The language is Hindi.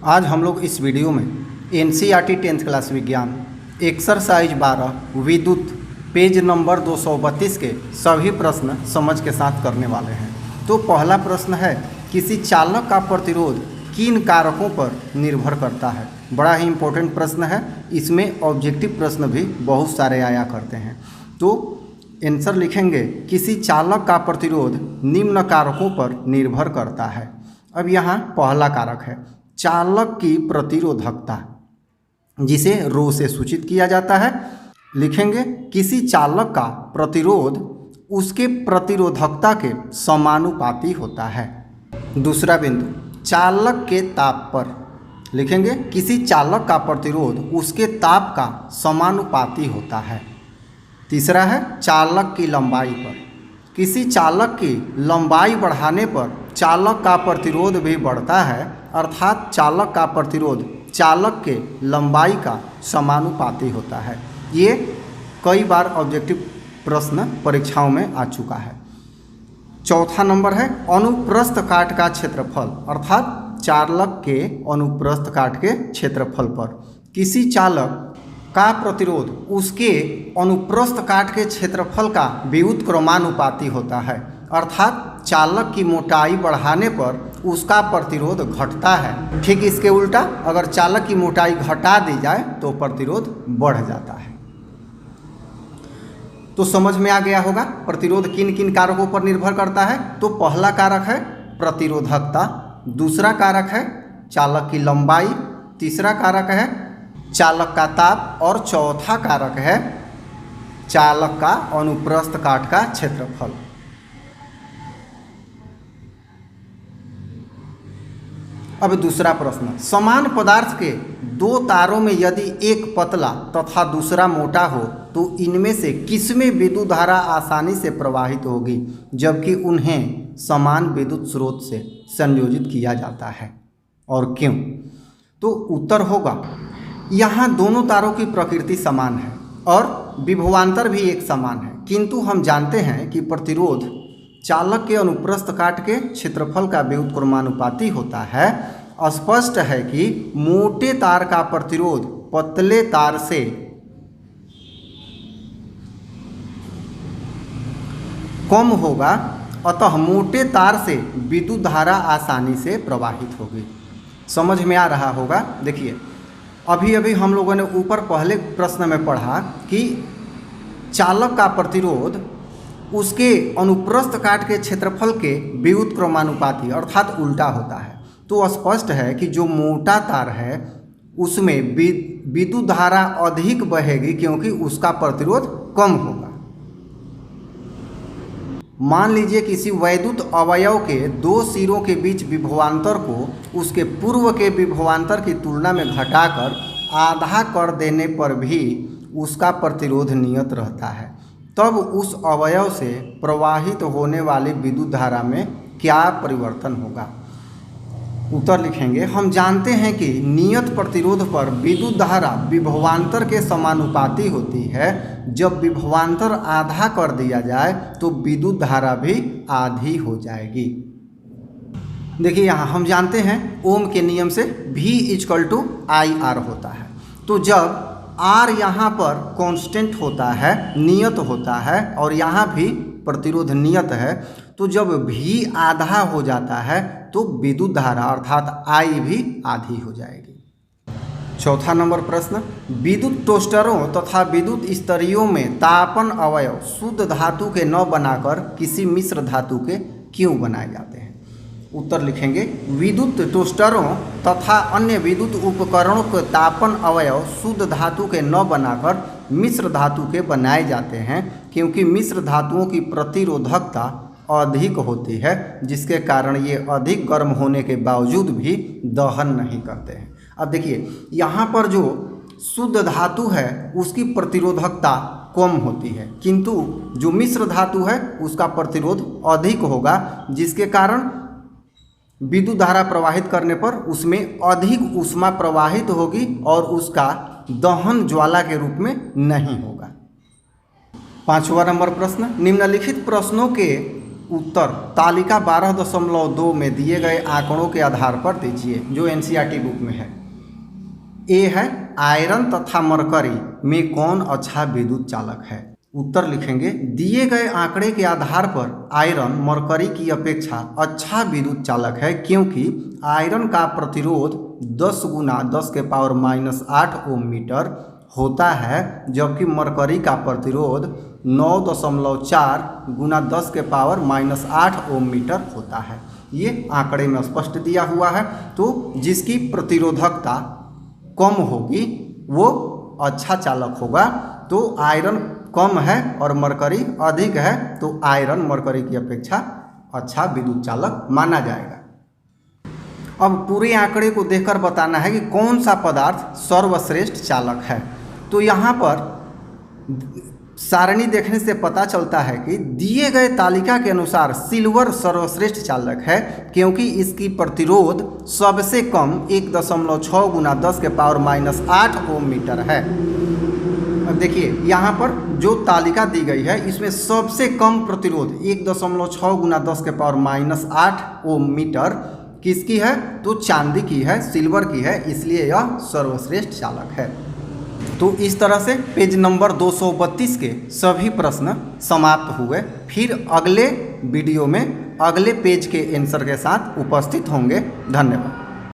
आज हम लोग इस वीडियो में एनसीईआरटी 10th क्लास विज्ञान एक्सरसाइज 12 विद्युत पेज नंबर 232 के सभी प्रश्न समझ के साथ करने वाले हैं। तो पहला प्रश्न है, किसी चालक का प्रतिरोध किन कारकों पर निर्भर करता है। बड़ा ही इम्पोर्टेंट प्रश्न है, इसमें ऑब्जेक्टिव प्रश्न भी बहुत सारे आया करते हैं। तो आंसर लिखेंगे, किसी चालक का प्रतिरोध निम्न कारकों पर निर्भर करता है। अब यहाँ पहला कारक है चालक की प्रतिरोधकता, जिसे रो से सूचित किया जाता है। लिखेंगे किसी चालक का प्रतिरोध उसके प्रतिरोधकता के समानुपाती होता है। दूसरा बिंदु, चालक के ताप पर। लिखेंगे किसी चालक का प्रतिरोध उसके ताप का समानुपाती होता है। तीसरा है चालक की लंबाई पर। किसी चालक की लंबाई बढ़ाने पर चालक का प्रतिरोध भी बढ़ता है, अर्थात चालक का प्रतिरोध चालक के लंबाई का समानुपाती होता है। ये कई बार ऑब्जेक्टिव प्रश्न परीक्षाओं में आ चुका है। चौथा नंबर है अनुप्रस्थ काट का क्षेत्रफल, अर्थात चालक के अनुप्रस्थ काट के क्षेत्रफल पर किसी चालक का प्रतिरोध उसके अनुप्रस्थ काट के क्षेत्रफल का व्युत्क्रमानुपाती होता है, अर्थात चालक की मोटाई बढ़ाने पर उसका प्रतिरोध घटता है। ठीक इसके उल्टा, अगर चालक की मोटाई घटा दी जाए तो प्रतिरोध बढ़ जाता है। तो समझ में आ गया होगा प्रतिरोध किन किन कारकों पर निर्भर करता है। तो पहला कारक है प्रतिरोधकता, दूसरा कारक है चालक की लंबाई, तीसरा कारक है चालक का ताप और चौथा कारक है चालक का अनुप्रस्थ काट का क्षेत्रफल। अब दूसरा प्रश्न, समान पदार्थ के दो तारों में यदि एक पतला तथा दूसरा मोटा हो तो इनमें से किसमें विद्युत धारा आसानी से प्रवाहित होगी, जबकि उन्हें समान विद्युत स्रोत से संयोजित किया जाता है, और क्यों। तो उत्तर होगा, यहाँ दोनों तारों की प्रकृति समान है और विभवांतर भी एक समान है, किंतु हम जानते हैं कि प्रतिरोध चालक के अनुप्रस्थ काट के क्षेत्रफल का व्युत्क्रमानुपाती होता है। स्पष्ट है कि मोटे तार का प्रतिरोध पतले तार से कम होगा, अतः मोटे तार से विद्युत धारा आसानी से प्रवाहित होगी। समझ में आ रहा होगा। देखिए, अभी अभी हम लोगों ने ऊपर पहले प्रश्न में पढ़ा कि चालक का प्रतिरोध उसके अनुप्रस्थ काट के क्षेत्रफल के व्युत्क्रमानुपाती अर्थात उल्टा होता है। तो स्पष्ट है कि जो मोटा तार है उसमें विद्युत धारा अधिक बहेगी, क्योंकि उसका प्रतिरोध कम होगा। मान लीजिए किसी वैद्युत अवयव के दो सिरों के बीच विभवांतर को उसके पूर्व के विभवांतर की तुलना में घटाकर आधा कर देने पर भी उसका प्रतिरोध नियत रहता है, तब उस अवयव से प्रवाहित होने वाली विद्युत धारा में क्या परिवर्तन होगा। उत्तर लिखेंगे, हम जानते हैं कि नियत प्रतिरोध पर विद्युत धारा विभवांतर के समानुपाती होती है। जब विभवांतर आधा कर दिया जाए तो विद्युत धारा भी आधी हो जाएगी। देखिए, यहाँ हम जानते हैं ओम के नियम से V=IR होता है। तो जब R यहाँ पर कांस्टेंट होता है, नियत होता है, और यहाँ भी प्रतिरोध नियत है, तो जब V आधा हो जाता है तो विद्युत धारा अर्थात I भी आधी हो जाएगी। चौथा नंबर प्रश्न, विद्युत टोस्टरों तथा विद्युत स्तरियों में तापन अवयव शुद्ध धातु के न बनाकर किसी मिश्र धातु के क्यों बनाए जाते हैं। उत्तर लिखेंगे, विद्युत टोस्टरों तथा अन्य विद्युत उपकरणों के तापन अवयव शुद्ध धातु के न बनाकर मिश्र धातु के बनाए जाते हैं, क्योंकि मिश्र धातुओं की प्रतिरोधकता अधिक होती है, जिसके कारण ये अधिक गर्म होने के बावजूद भी दहन नहीं करते हैं। अब देखिए, यहाँ पर जो शुद्ध धातु है उसकी प्रतिरोधकता कम होती है, किंतु जो मिश्र धातु है उसका प्रतिरोध अधिक होगा, जिसके कारण विद्युत धारा प्रवाहित करने पर उसमें अधिक ऊष्मा प्रवाहित होगी और उसका दहन ज्वाला के रूप में नहीं होगा। पांचवा नंबर प्रश्न, निम्नलिखित प्रश्नों के उत्तर तालिका 12.2 में दिए गए आंकड़ों के आधार पर दीजिए, जो एनसीईआरटी बुक में है। ए है आयरन तथा मरकरी में कौन अच्छा विद्युत चालक है। उत्तर लिखेंगे दिए गए आंकड़े के आधार पर आयरन मरकरी की अपेक्षा अच्छा विद्युत चालक है, क्योंकि आयरन का प्रतिरोध 10 गुना 10⁻⁻8 ओम मीटर होता है, जबकि मरकरी का प्रतिरोध 9.4 गुना 10⁻⁻8 ओम मीटर होता है। ये आंकड़े में स्पष्ट दिया हुआ है। तो जिसकी प्रतिरोधकता कम होगी वो अच्छा चालक होगा। तो आयरन कम है और मरकरी अधिक है, तो आयरन मरकरी की अपेक्षा अच्छा विद्युत चालक माना जाएगा। अब पूरे आंकड़े को देखकर बताना है कि कौन सा पदार्थ सर्वश्रेष्ठ चालक है। तो यहाँ पर सारणी देखने से पता चलता है कि दिए गए तालिका के अनुसार सिल्वर सर्वश्रेष्ठ चालक है, क्योंकि इसकी प्रतिरोध सबसे कम 1.6 गुना 10⁻⁻8 ओम मीटर है। अब देखिए यहाँ पर जो तालिका दी गई है इसमें सबसे कम प्रतिरोध 1.6 गुना 10⁻⁸ ओम मीटर किसकी है, तो चांदी की है, सिल्वर की है, इसलिए यह सर्वश्रेष्ठ चालक है। तो इस तरह से पेज नंबर 232 के सभी प्रश्न समाप्त हुए। फिर अगले वीडियो में अगले पेज के आंसर के साथ उपस्थित होंगे। धन्यवाद।